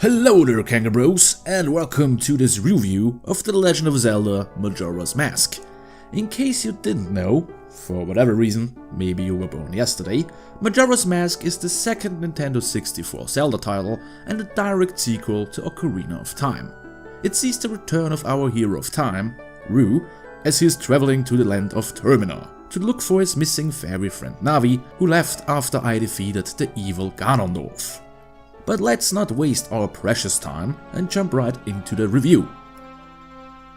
Hello there, kangaroos, and welcome to this review of The Legend of Zelda Majora's Mask. In case you didn't know, for whatever reason, maybe you were born yesterday, Majora's Mask is the second Nintendo 64 Zelda title and a direct sequel to Ocarina of Time. It sees the return of our hero of time, Roo, as he is traveling to the land of Termina to look for his missing fairy friend Navi, who left after I defeated the evil Ganondorf. But let's not waste our precious time and jump right into the review.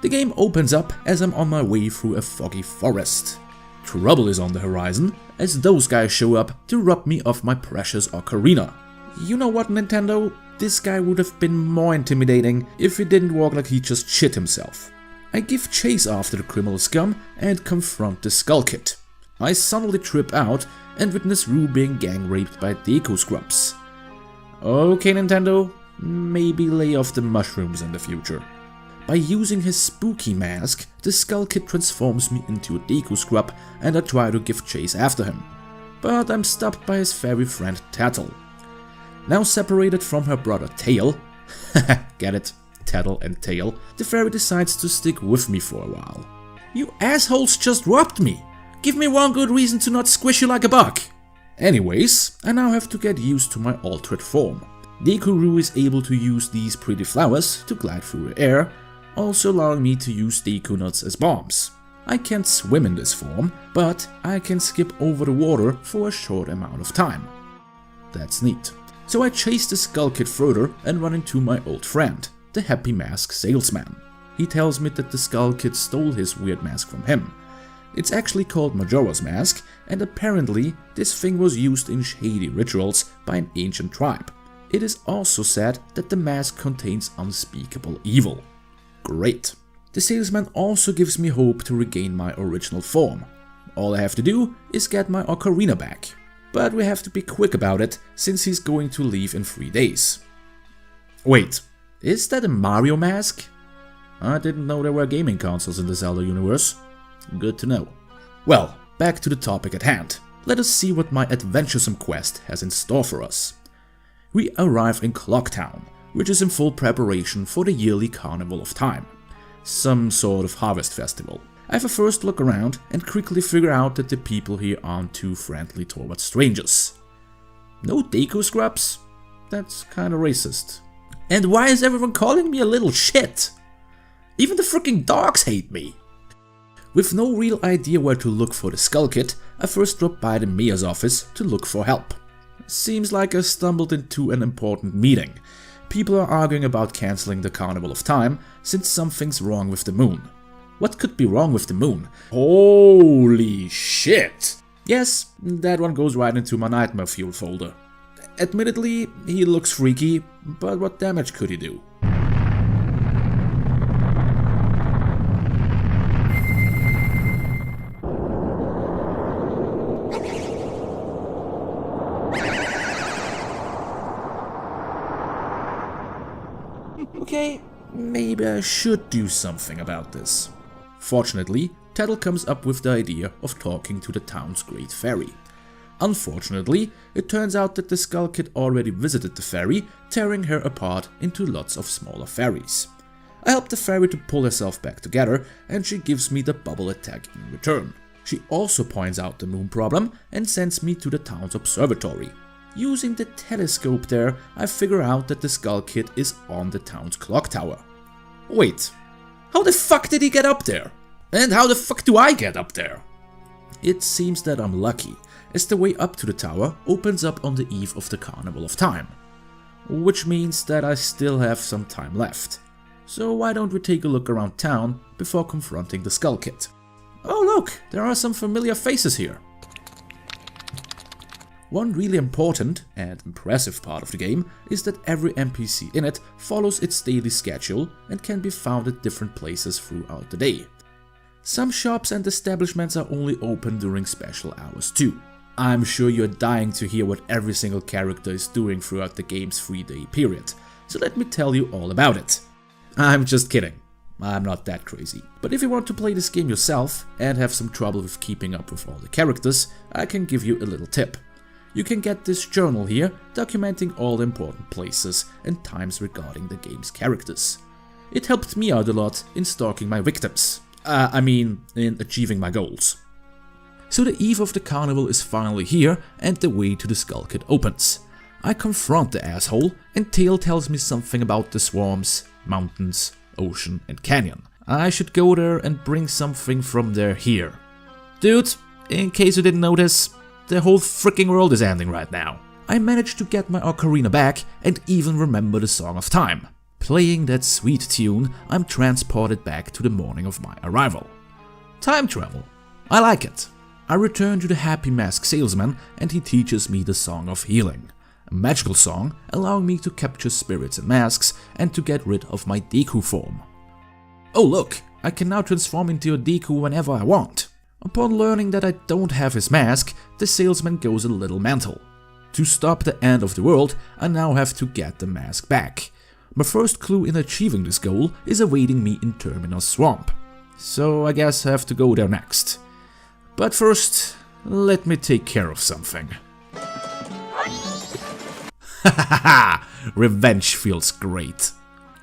The game opens up as I'm on my way through a foggy forest. Trouble is on the horizon as those guys show up to rob me of my precious ocarina. You know what, Nintendo? This guy would have been more intimidating if he didn't walk like he just shit himself. I give chase after the criminal scum and confront the Skull Kid. I suddenly trip out and witness Roo being gang raped by Deku scrubs. Okay, Nintendo, maybe lay off the mushrooms in the future. By using his spooky mask, the Skull Kid transforms me into a Deku scrub and I try to give chase after him. But I'm stopped by his fairy friend Tattle. Now separated from her brother Tail, get it? Tattle and Tail, the fairy decides to stick with me for a while. You assholes just robbed me! Give me one good reason to not squish you like a bug! Anyways, I now have to get used to my altered form. Deku is able to use these pretty flowers to glide through the air, also allowing me to use Deku nuts as bombs. I can't swim in this form, but I can skip over the water for a short amount of time. That's neat. So I chase the Skull Kid further and run into my old friend, the Happy Mask salesman. He tells me that the Skull Kid stole his weird mask from him. It's actually called Majora's Mask, and apparently this thing was used in shady rituals by an ancient tribe. It is also said that the mask contains unspeakable evil. Great. The salesman also gives me hope to regain my original form. All I have to do is get my ocarina back. But we have to be quick about it, since he's going to leave in 3 days. Wait, is that a Mario mask? I didn't know there were gaming consoles in the Zelda universe. Good to know. Well, back to the topic at hand. Let us see what my adventuresome quest has in store for us. We arrive in Clock Town, which is in full preparation for the yearly Carnival of Time. Some sort of harvest festival. I have a first look around and quickly figure out that the people here aren't too friendly towards strangers. No Deku scrubs? That's kinda racist. And why is everyone calling me a little shit? Even the freaking dogs hate me. With no real idea where to look for the Skull Kid, I first dropped by the mayor's office to look for help. Seems like I stumbled into an important meeting. People are arguing about cancelling the Carnival of Time since something's wrong with the moon. What could be wrong with the moon? Holy shit! Yes, that one goes right into my nightmare fuel folder. Admittedly, he looks freaky, but what damage could he do? Okay, maybe I should do something about this. Fortunately, Tattle comes up with the idea of talking to the town's great fairy. Unfortunately, it turns out that the Skull Kid already visited the fairy, tearing her apart into lots of smaller fairies. I help the fairy to pull herself back together, and she gives me the bubble attack in return. She also points out the moon problem and sends me to the town's observatory. Using the telescope there, I figure out that the Skull Kid is on the town's clock tower. Wait, how the fuck did he get up there? And how the fuck do I get up there? It seems that I'm lucky, as the way up to the tower opens up on the eve of the Carnival of Time. Which means that I still have some time left. So why don't we take a look around town before confronting the Skull Kid? Oh look, there are some familiar faces here. One really important and impressive part of the game is that every NPC in it follows its daily schedule and can be found at different places throughout the day. Some shops and establishments are only open during special hours too. I'm sure you're dying to hear what every single character is doing throughout the game's 3-day period, so let me tell you all about it. I'm just kidding. I'm not that crazy. But if you want to play this game yourself and have some trouble with keeping up with all the characters, I can give you a little tip. You can get this journal here, documenting all the important places and times regarding the game's characters. It helped me out a lot in stalking my victims. In achieving my goals. So the eve of the carnival is finally here and the way to the Skull Kid opens. I confront the asshole and Tail tells me something about the swamps, mountains, ocean and canyon. I should go there and bring something from there here. Dude, in case you didn't notice, the whole freaking world is ending right now. I managed to get my ocarina back and even remember the Song of Time. Playing that sweet tune, I'm transported back to the morning of my arrival. Time travel. I like it. I return to the Happy Mask salesman and he teaches me the Song of Healing. A magical song allowing me to capture spirits and masks and to get rid of my Deku form. Oh look, I can now transform into a Deku whenever I want. Upon learning that I don't have his mask, the salesman goes a little mental. To stop the end of the world, I now have to get the mask back. My first clue in achieving this goal is awaiting me in Terminal Swamp, so I guess I have to go there next. But first, let me take care of something. Hahaha, revenge feels great.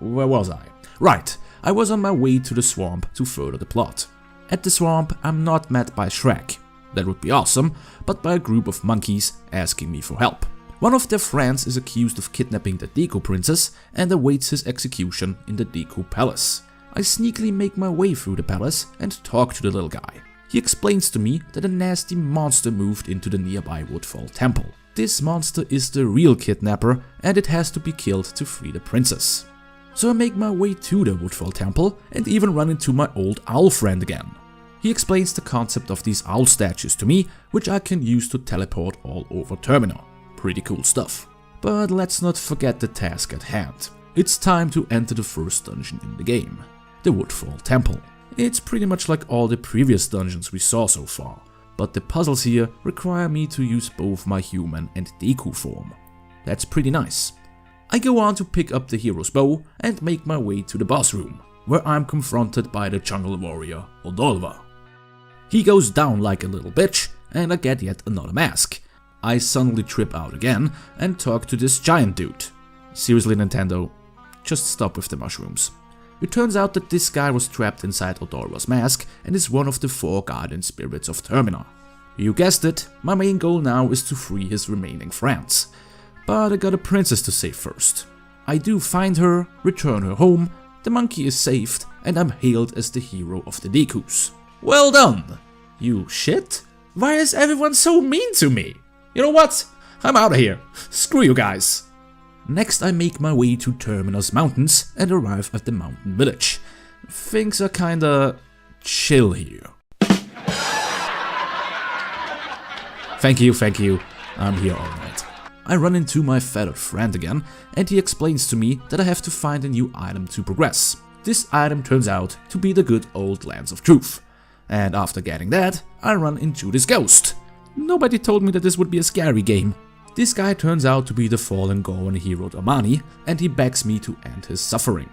Where was I? Right, I was on my way to the swamp to further the plot. At the swamp, I'm not met by Shrek. That would be awesome, but by a group of monkeys asking me for help. One of their friends is accused of kidnapping the Deku princess and awaits his execution in the Deku palace. I sneakily make my way through the palace and talk to the little guy. He explains to me that a nasty monster moved into the nearby Woodfall temple. This monster is the real kidnapper and it has to be killed to free the princess. So I make my way to the Woodfall temple and even run into my old owl friend again. He explains the concept of these owl statues to me, which I can use to teleport all over Termina. Pretty cool stuff. But let's not forget the task at hand. It's time to enter the first dungeon in the game, the Woodfall Temple. It's pretty much like all the previous dungeons we saw so far, but the puzzles here require me to use both my human and Deku form. That's pretty nice. I go on to pick up the hero's bow and make my way to the boss room, where I'm confronted by the jungle warrior Odolva. He goes down like a little bitch and I get yet another mask. I suddenly trip out again and talk to this giant dude. Seriously, Nintendo, just stop with the mushrooms. It turns out that this guy was trapped inside Odolva's mask and is one of the 4 guardian spirits of Termina. You guessed it, my main goal now is to free his remaining friends. But I got a princess to save first. I do find her, return her home, the monkey is saved, and I'm hailed as the hero of the Dekus. Well done! You shit? Why is everyone so mean to me? You know what? I'm out of here. Screw you guys. Next I make my way to Termina's mountains and arrive at the mountain village. Things are kinda chill here. Thank you. I'm here all night. I run into my feathered friend again and he explains to me that I have to find a new item to progress. This item turns out to be the good old Lance of Truth. And after getting that, I run into this ghost. Nobody told me that this would be a scary game. This guy turns out to be the fallen Goron hero Amani, and he begs me to end his suffering.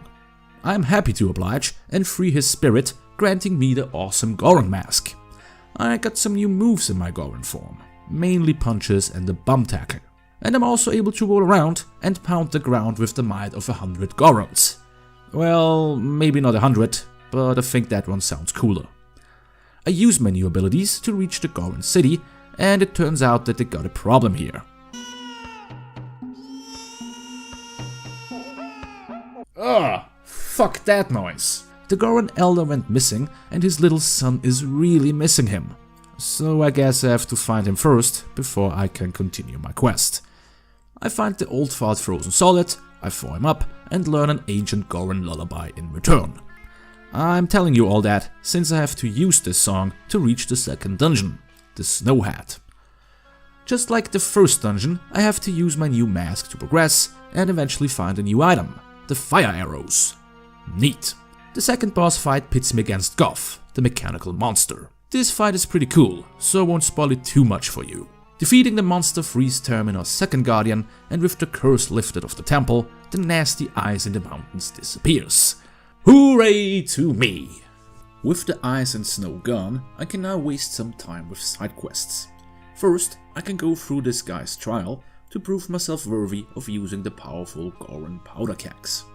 I'm happy to oblige and free his spirit, granting me the awesome Goron mask. I got some new moves in my Goron form, mainly punches and the bum tackle. And I'm also able to roll around and pound the ground with the might of 100 Gorons. Well, maybe not 100, but I think that one sounds cooler. I use my new abilities to reach the Goron city, and it turns out that they got a problem here. Ugh, fuck that noise. The Goron elder went missing and his little son is really missing him. So I guess I have to find him first before I can continue my quest. I find the old fart frozen solid, I throw him up and learn an ancient Goron lullaby in return. I'm telling you all that since I have to use this song to reach the second dungeon, the Snow Hat. Just like the first dungeon, I have to use my new mask to progress and eventually find a new item, the fire arrows. Neat. The second boss fight pits me against Goth, the mechanical monster. This fight is pretty cool, so I won't spoil it too much for you. Defeating the monster frees Termina's second guardian, and with the curse lifted of the temple, the nasty ice in the mountains disappears. Hooray to me! With the ice and snow gone, I can now waste some time with side quests. First, I can go through this guy's trial to prove myself worthy of using the powerful Goron powder kegs.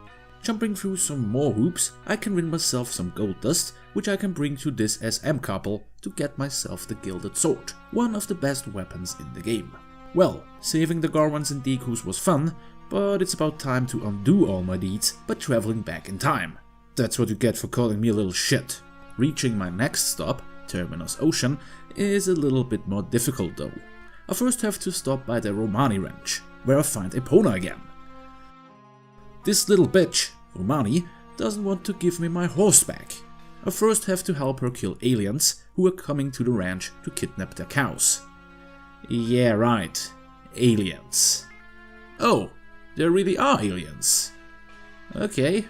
Jumping through some more hoops, I can win myself some gold dust, which I can bring to this SM couple to get myself the gilded sword, one of the best weapons in the game. Well, saving the Gorons and Dekus was fun, but it's about time to undo all my deeds by traveling back in time. That's what you get for calling me a little shit. Reaching my next stop, Terminus Ocean, is a little bit more difficult though. I first have to stop by the Romani Ranch, where I find Epona again. This little bitch, Romani, doesn't want to give me my horse back. I first have to help her kill aliens who are coming to the ranch to kidnap their cows. Yeah, right, aliens. Oh, there really are aliens. Okay.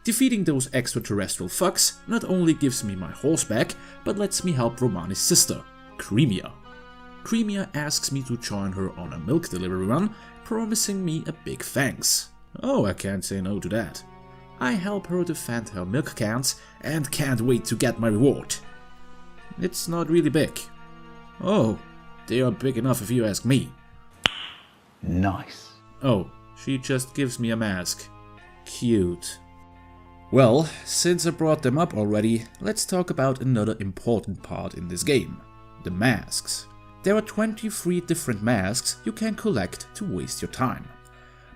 Defeating those extraterrestrial fucks not only gives me my horse back, but lets me help Romani's sister, Cremia. Cremia asks me to join her on a milk delivery run, promising me a big thanks. Oh, I can't say no to that. I help her defend her milk cans and can't wait to get my reward. It's not really big. Oh, they are big enough if you ask me. Nice. Oh, she just gives me a mask. Cute. Well, since I brought them up already, let's talk about another important part in this game. The masks. There are 23 different masks you can collect to waste your time.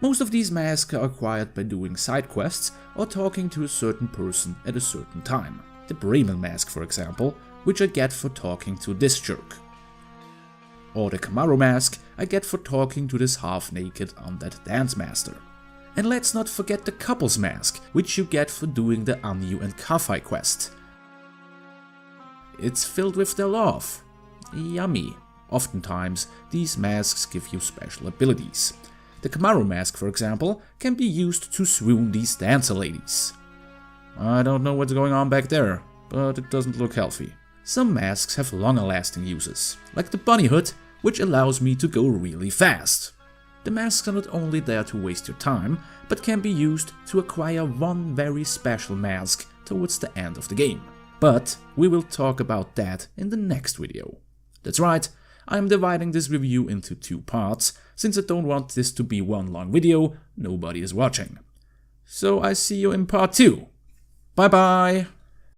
Most of these masks are acquired by doing side quests or talking to a certain person at a certain time. The Bremen mask, for example, which I get for talking to this jerk. Or the Camaro mask I get for talking to this half-naked undead dance master. And let's not forget the Couples mask, which you get for doing the Anju and Kafai quest. It's filled with their love. Yummy. Oftentimes, these masks give you special abilities. The Camaro mask, for example, can be used to swoon these dancer ladies. I don't know what's going on back there, but it doesn't look healthy. Some masks have longer lasting uses, like the bunny hood, which allows me to go really fast. The masks are not only there to waste your time, but can be used to acquire one very special mask towards the end of the game. But we will talk about that in the next video. That's right, I am dividing this review into 2 parts, since I don't want this to be one long video nobody is watching. So I see you in part 2. Bye bye!